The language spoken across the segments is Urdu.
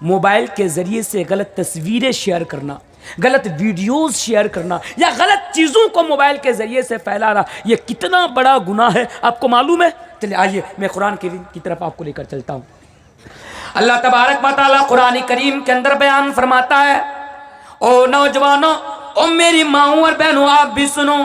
موبائل کے ذریعے سے غلط تصویریں شیئر کرنا، غلط ویڈیوز شیئر کرنا یا غلط چیزوں کو موبائل کے ذریعے سے پھیلانا، یہ کتنا بڑا گناہ ہے آپ کو معلوم ہے؟ چلیے آئیے میں قرآن کی طرف آپ کو لے کر چلتا ہوں۔ اللہ تبارک و تعالیٰ قرآن کریم کے اندر بیان فرماتا ہے، او نوجوانوں، او میری ماؤں اور بہنوں، آپ بھی سنو،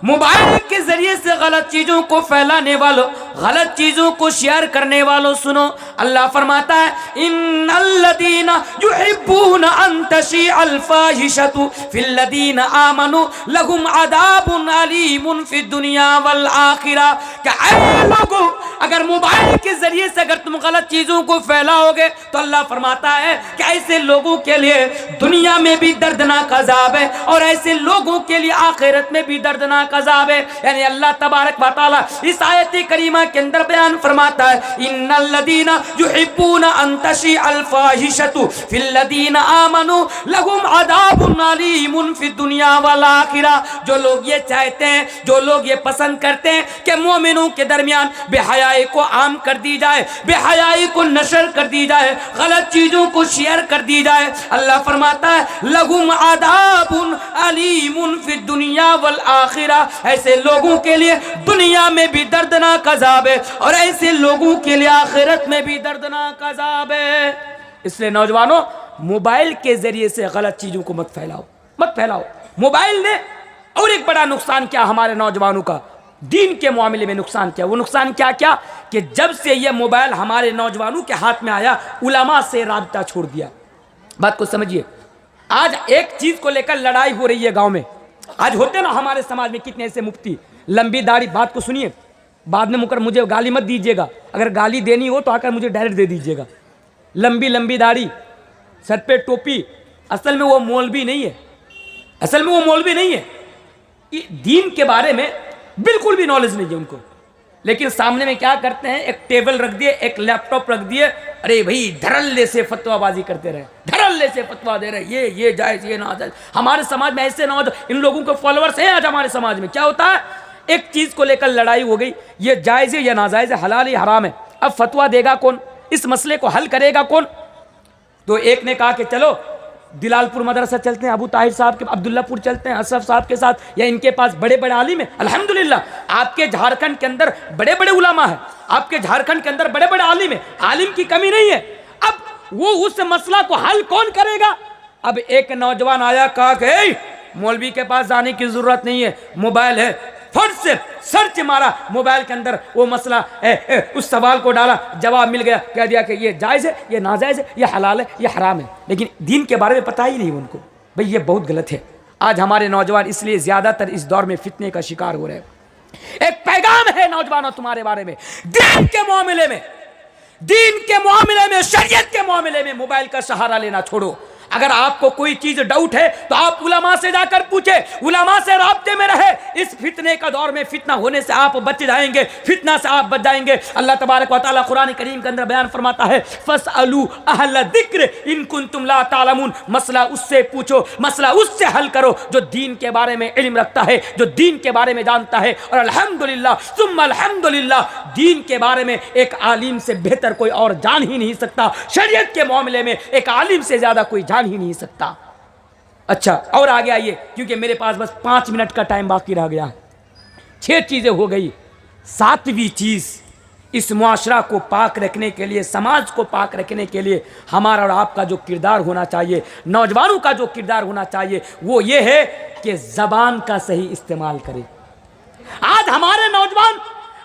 موبائل کے ذریعے سے غلط چیزوں کو پھیلانے والوں، غلط چیزوں کو شیئر کرنے والوں سنو، اللہ فرماتا ہے ان الذین یحبون ان تشیع الفاحشۃ فی الذین آمنوا لهم عذاب علیم فی الدنیا والآخرہ، کہ اے لوگوں اگر موبائل کے ذریعے سے اگر تم غلط چیزوں کو پھیلاؤ گے تو اللہ فرماتا ہے کہ ایسے لوگوں کے لیے دنیا میں بھی دردناک عذاب ہے اور ایسے لوگوں کے لیے آخرت میں بھی دردناک عذاب ہے۔ یعنی اللہ تبارک و تعالیٰ اس آیت کریمہ کے اندر بیان فرماتا ہے ان الذین یحبون ان تشیع الفاحشۃ فی الذین آمنوا لهم عذاب علیم فی الدنیا والآخرہ، جو لوگ یہ چاہتے ہیں، جو لوگ یہ پسند کرتے ہیں کہ مومنوں کے درمیان بے حیائی کو عام کر دی جائے، بے حیائی کو نشر کر دی جائے، غلط چیزوں کو شیئر کر دی جائے، اللہ فرماتا ہے لهم عذاب علیم فی الدنیا والآخرہ، ایسے لوگوں کے لیے دنیا میں بھی دردناک عذاب ہے اور ایسے لوگوں کے لیے آخرت میں بھی دردناک عذاب ہے۔ اس لیے نوجوانوں موبائل کے ذریعے سے غلط چیزوں کو مت پھیلاؤ، مت پھیلاؤ۔ موبائل نے اور ایک بڑا نقصان کیا ہمارے نوجوانوں کا، دین کے معاملے میں نقصان کیا۔ وہ نقصان کیا کیا کہ جب سے یہ موبائل ہمارے نوجوانوں کے ہاتھ میں آیا، علماء سے رابطہ چھوڑ دیا۔ بات کو سمجھیے، آج ایک چیز کو لے کر لڑائی ہو رہی ہے گاؤں میں، آج ہوتے نا ہمارے سماج میں کتنے ایسے مفتی، لمبی داڑھی، بات کو سنیے، بعد میں مکر مجھے گالی مت دیجیے گا، اگر گالی دینی ہو تو آ کر مجھے ڈائریکٹ دے دیجیے گا۔ لمبی لمبی داڑھی، سر پہ ٹوپی، اصل میں وہ مولوی نہیں ہے، اصل میں وہ مولوی نہیں ہے، دین کے بارے میں بالکل بھی نالج نہیں ہے ان کو، لیکن سامنے میں کیا کرتے ہیں، ایک ٹیبل رکھ دیے، ایک لیپ ٹاپ رکھ دیے، ارے بھائی دھڑلے سے فتویٰ بازی کرتے رہے، دھڑلے سے فتویٰ دے رہے، یہ جائز، یہ ناجائز۔ ہمارے سماج میں ایسے ان لوگوں کے فالوورز ہیں آج ہمارے سماج میں۔ کیا ہوتا ہے، ایک چیز کو لے کر لڑائی ہو گئی، یہ جائز ہے یا ناجائز ہے، حلال ہے حرام ہے، اب فتویٰ دے گا کون، اس مسئلے کو حل کرے گا کون؟ تو ایک نے کہا کہ چلو دلال پور مدرسہ چلتے ہیں، ابو طاہر صاحب کے عبداللہ پور چلتے ہیں، اشرف صاحب کے ساتھ، یا ان کے پاس بڑے بڑے عالم ہیں۔ الحمدللہ آپ کے جھارکھنڈ کے اندر بڑے بڑے علماء ہیں، آپ کے جھارکھنڈ کے اندر بڑے بڑے عالم ہیں، عالم کی کمی نہیں ہے۔ اب وہ اس مسئلہ کو حل کون کرے گا؟ اب ایک نوجوان آیا، کہا کہ مولوی کے پاس جانے کی ضرورت نہیں ہے، موبائل ہے، فٹ سے سرچ مارا موبائل کے اندر، وہ مسئلہ اس سوال کو ڈالا، جواب مل گیا، کہہ دیا کہ یہ جائز ہے، یہ ناجائز ہے، یہ حلال ہے، یہ حرام ہے، لیکن دین کے بارے میں پتہ ہی نہیں ان کو۔ بھئی یہ بہت غلط ہے۔ آج ہمارے نوجوان اس لیے زیادہ تر اس دور میں فتنے کا شکار ہو رہے ہیں۔ ایک پیغام ہے نوجوانوں تمہارے بارے میں، دین کے معاملے میں، دین کے معاملے میں، شریعت کے معاملے میں موبائل کا سہارا لینا چھوڑو۔ اگر آپ کو کوئی چیز ڈاؤٹ ہے تو آپ علماء سے جا کر پوچھیں، علماء سے رابطے میں رہے۔ اس فتنے کا دور میں فتنہ ہونے سے آپ بچ جائیں گے، فتنہ سے آپ بچ جائیں گے۔ اللہ تبارک و تعالیٰ قرآن کریم کے اندر بیان فرماتا ہے فَاسْأَلُوا أَهْلَ الذِّكْرِ إِن كُنتُمْ لَا تَعْلَمُونَ، مسئلہ اس سے پوچھو، مسئلہ اس سے حل کرو جو دین کے بارے میں علم رکھتا ہے، جو دین کے بارے میں جانتا ہے۔ اور الحمدللہ ثم الحمدللہ، دین کے بارے میں ایک عالم سے بہتر کوئی اور جان ہی نہیں سکتا، شریعت کے معاملے میں ایک عالم سے زیادہ کوئی جان ہی نہیں سکتا۔ اچھا اور آگے آئیے، کیونکہ میرے پاس بس 5 منٹ کا ٹائم باقی رہ گیا ہے۔ 6 چیزیں ہو گئی، 7ویں چیز اس معاشرہ کو پاک رکھنے کے لیے، سماج کو پاک رکھنے کے لیے ہمارا اور آپ کا جو کردار ہونا چاہیے، نوجوانوں کا جو کردار ہونا چاہیے، وہ یہ ہے کہ زبان کا صحیح استعمال کریں۔ آج ہمارے نوجوان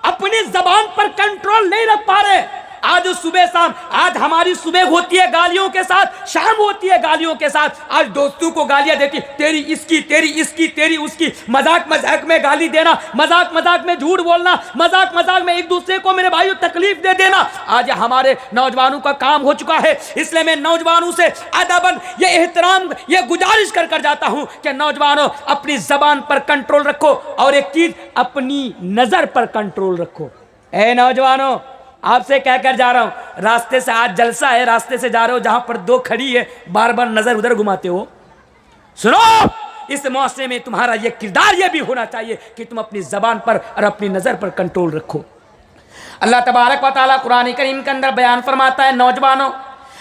اپنی زبان پر کنٹرول نہیں رکھ پا رہے۔ آج صبح شام، آج ہماری صبح ہوتی ہے گالیوں کے ساتھ، شام ہوتی ہے گالیوں کے ساتھ، آج دوستوں کو گالیاں دیتی، تیری اس کی، تیری اس کی، تیری اس کی، مذاق مذاق میں گالی دینا، مذاق مذاق میں جھوٹ بولنا، مذاق مذاق میں ایک دوسرے کو میرے بھائیوں تکلیف دے دینا، آج ہمارے نوجوانوں کا کام ہو چکا ہے۔ اس لیے میں نوجوانوں سے ادباً یہ احترام، یہ گزارش کر جاتا ہوں کہ نوجوانوں اپنی زبان پر کنٹرول رکھو، اور ایک چیز اپنی نظر پر کنٹرول رکھو۔ اے نوجوانوں، آپ سے کہہ کر جا رہا ہوں، راستے سے آج جلسہ ہے، راستے سے جا رہے ہو، جہاں پر 2 کھڑی ہے، بار بار نظر ادھر گھماتے ہو، سنو، اس معاشرے میں تمہارا یہ کردار یہ بھی ہونا چاہیے کہ تم اپنی زبان پر اور اپنی نظر پر کنٹرول رکھو۔ اللہ تبارک و تعالیٰ قرآن کریم کے اندر بیان فرماتا ہے، نوجوانوں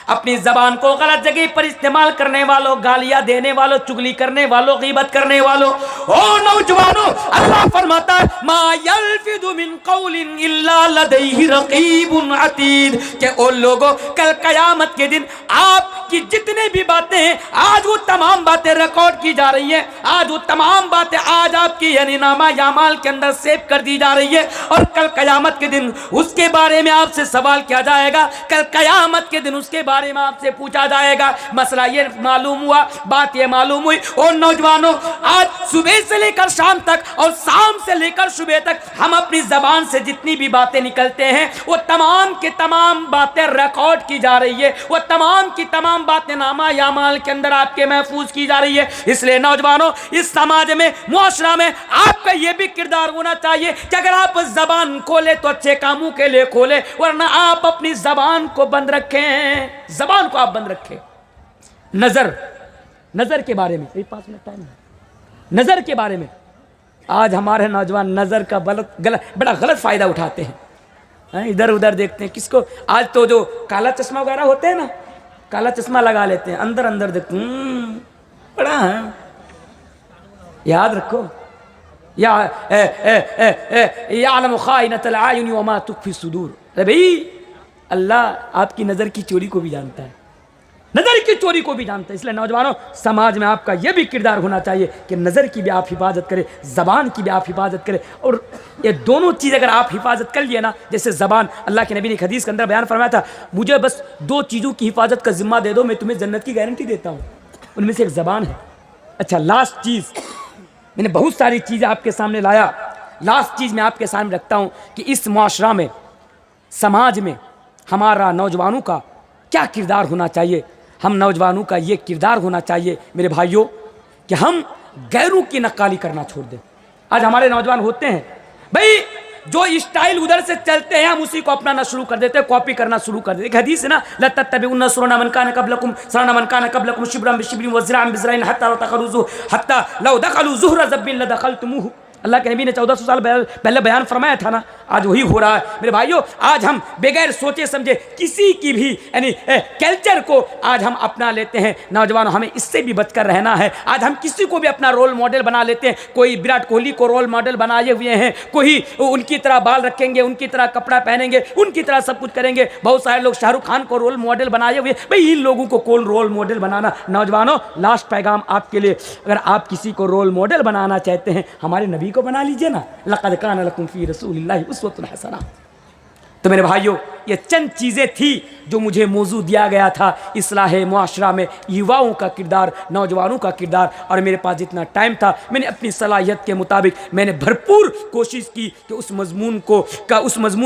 اپنی زبان کو غلط جگہ پر استعمال کرنے والوں، گالیاں دینے والوں، چگلی کرنے والوں، غیبت کرنے والوں، او نوجوانوں، اللہ فرماتا ہے ما یلفظ من قول الا لدیہ رقیب عتید، کہ ان لوگوں کل قیامت کے دن آپ کی جتنے بھی باتیں ہیں آج وہ تمام باتیں ریکارڈ کی جا رہی ہیں، آج وہ تمام باتیں آج آپ کی یعنی نامہ اعمال کے اندر سیو کر دی جا رہی ہے، اور کل قیامت کے دن اس کے بارے میں آپ سے سوال کیا جائے گا، کل قیامت کے دن اس کے بارے میں آپ سے پوچھا جائے گا۔ مسئلہ یہ معلوم ہوا، بات یہ معلوم ہوئی، اور نوجوانوں آج صبح سے لے کر شام تک اور شام سے لے کر صبح تک ہم اپنی زبان سے جتنی بھی باتیں نکلتے ہیں وہ تمام کی تمام باتیں ریکارڈ کی جا رہی ہے، وہ تمام کی تمام باتیں نامہ اعمال کے اندر آپ کے محفوظ کی جا رہی ہے۔ اس لیے نوجوانوں اس سماج میں، معاشرہ میں آپ کا یہ بھی کردار ہونا چاہیے کہ اگر آپ زبان کھولے تو اچھے کاموں کے لیے کھولے، ورنہ آپ اپنی زبان کو بند رکھیں، زبان کو آپ بند رکھیں۔ نظر کے بارے میں 5 منٹ ٹائم ہے، نظر کے بارے میں آج ہمارے نوجوان نظر کا بڑا غلط فائدہ اٹھاتے ہیں، ادھر ادھر دیکھتے ہیں، کس کو آج تو جو کالا چشمہ وغیرہ ہوتے ہیں نا، کالا چشمہ لگا لیتے ہیں، اندر اندر دیکھتے ہیں بڑا ہے، یاد رکھو یعلم خائنۃ العیون وما تخفی الصدور، بھئی اللہ آپ کی نظر کی چوری کو بھی جانتا ہے، نظر کی چوری کو بھی جانتا ہے۔ اس لیے نوجوانوں سماج میں آپ کا یہ بھی کردار ہونا چاہیے کہ نظر کی بھی آپ حفاظت کریں، زبان کی بھی آپ حفاظت کریں، اور یہ دونوں چیز اگر آپ حفاظت کر لیے نا، جیسے زبان، اللہ کے نبی نے ایک حدیث کے اندر بیان فرمایا تھا مجھے بس 2 چیزوں کی حفاظت کا ذمہ دے دو میں تمہیں جنت کی گارنٹی دیتا ہوں، ان میں سے ایک زبان ہے۔ اچھا لاسٹ چیز، میں نے بہت ساری چیزیں آپ کے سامنے لایا، لاسٹ چیز میں آپ کے سامنے رکھتا ہوں کہ اس معاشرہ میں، سماج میں ہمارا نوجوانوں کا کیا کردار ہونا چاہیے۔ ہم نوجوانوں کا یہ کردار ہونا چاہیے میرے بھائیوں کہ ہم غیروں کی نقالی کرنا چھوڑ دیں۔ آج ہمارے نوجوان ہوتے ہیں بھائی جو اسٹائل ادھر سے چلتے ہیں ہم اسی کو اپنانا شروع کر دیتے ہیں، کاپی کرنا شروع کر دیتے ہیں۔ ایک حدیث ہے نا لَتَتَّبِعُنَّ سُنَنَ مَنْ كَانَ قَبْلَكُمْ شِبْرًا بِشِبْرٍ وَذِرَاعًا بِذِرَاعٍ حَتَّى لَوْ دَخَلُوا زُهْرَ ذَبٍّ لَدَخَلْتُمُوهُ۔ اللہ کے نبی نے 1400 سال پہلے بیان فرمایا تھا نا، آج وہی ہو رہا ہے میرے بھائیوں۔ آج ہم بغیر سوچے سمجھے کسی کی بھی یعنی کلچر کو آج ہم اپنا لیتے ہیں۔ نوجوانوں ہمیں اس سے بھی بچ کر رہنا ہے۔ آج ہم کسی کو بھی اپنا رول ماڈل بنا لیتے ہیں، کوئی وراٹ کوہلی کو رول ماڈل بنائے ہوئے ہیں، کوئی ان کی طرح بال رکھیں گے، ان کی طرح کپڑا پہنیں گے، ان کی طرح سب کچھ کریں گے۔ بہت سارے لوگ شاہ رخ خان کو رول ماڈل بنائے ہوئے، بھائی ان لوگوں کو کون رول ماڈل بنانا۔ نوجوانوں لاسٹ پیغام آپ کے لیے، اگر آپ کسی کو رول ماڈل بنانا چاہتے ہیں ہمارے نبی کو بنا لیجئے نا، لقد کان لکم فی رسول اللہ اسوۃ حسنہ۔ تو میرے بھائیوں یہ چند چیزیں تھی جو مجھے موضوع دیا گیا تھا، اصلاح معاشرہ میں یواؤں کا کردار، نوجوانوں کا کردار، اور میرے پاس جتنا ٹائم تھا میں نے اپنی صلاحیت کے مطابق میں نے بھرپور کوشش کی کہ اس مضمون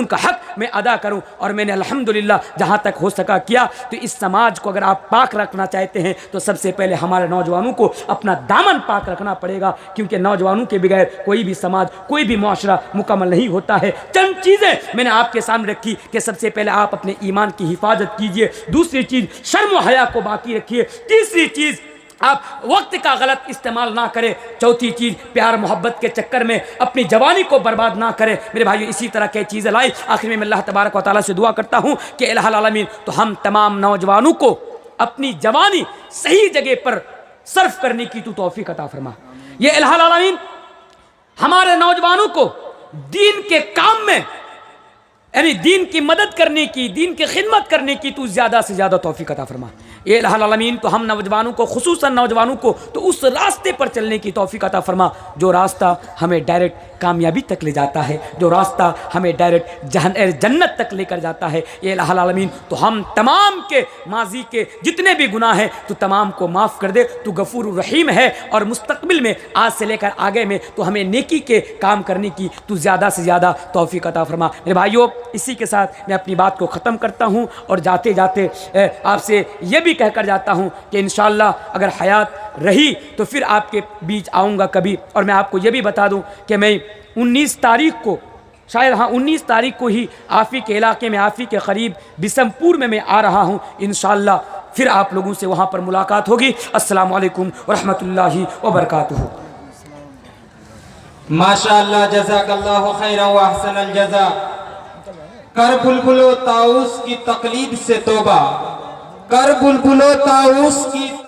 کا حق میں ادا کروں، اور میں نے الحمدللہ جہاں تک ہو سکا کیا۔ تو اس سماج کو اگر آپ پاک رکھنا چاہتے ہیں تو سب سے پہلے ہمارے نوجوانوں کو اپنا دامن پاک رکھنا پڑے گا، کیونکہ نوجوانوں کے بغیر کوئی بھی سماج، کوئی بھی معاشرہ مکمل نہیں ہوتا ہے۔ چند چیزیں میں نے آپ کے سامنے رکھی کہ سب سے پہلے آپ اپنے ایمان کی حفاظت کیجئے، دوسری چیز شرم و حیا کو باقی رکھیے، تیسری چیز آپ وقت کا غلط استعمال نہ کریں، چوتھی چیز پیار محبت کے چکر میں اپنی جوانی کو برباد نہ کریں۔ میرے بھائیو اسی طرح کی چیزیں لائی۔ آخر میں اللہ تبارک و تعالیٰ سے دعا کرتا ہوں کہ الہ العالمین تو ہم تمام نوجوانوں کو اپنی جوانی صحیح جگہ پر صرف کرنے کی تو توفیق عطا فرما۔ یہ الہ العالمین ہمارے نوجوانوں کو دین کے کام میں یعنی دین کی مدد کرنے کی، دین کی خدمت کرنے کی تو زیادہ سے زیادہ توفیق عطا فرما۔ اے الہ العالمین تو ہم نوجوانوں کو، خصوصاً نوجوانوں کو تو اس راستے پر چلنے کی توفیق عطا فرما جو راستہ ہمیں ڈائریکٹ کامیابی تک لے جاتا ہے، جو راستہ ہمیں ڈائریکٹ جنت تک لے کر جاتا ہے۔ اے الہ العالمین تو ہم تمام کے ماضی کے جتنے بھی گناہ ہیں تو تمام کو معاف کر دے، تو غفور الرحیم ہے، اور مستقبل میں آج سے لے کر آگے میں تو ہمیں نیکی کے کام کرنے کی تو زیادہ سے زیادہ توفیق عطا فرما۔ میرے بھائیوں اسی کے ساتھ میں اپنی بات کو ختم کرتا ہوں، اور جاتے جاتے آپ سے یہ بھی کہہ کر جاتا ہوں کہ انشاءاللہ اگر حیات رہی تو پھر آپ کے بیچ آؤں گا کبھی۔ اور میں آپ کو یہ بھی بتا دوں کہ میں 19 تاریخ کو، شاید 19 تاریخ کو ہی آفی کے علاقے میں، آفی کے قریب بسمپور میں آ رہا ہوں انشاءاللہ، پھر آپ لوگوں سے وہاں پر ملاقات ہوگی۔ السلام علیکم ورحمۃ اللہ وبرکاتہ۔ ماشاءاللہ، جزاک اللہ خیرا و احسن الجزا۔ کر بلبل و طاؤس کی تقلید سے توبہ، کر بلبلو طاؤس کی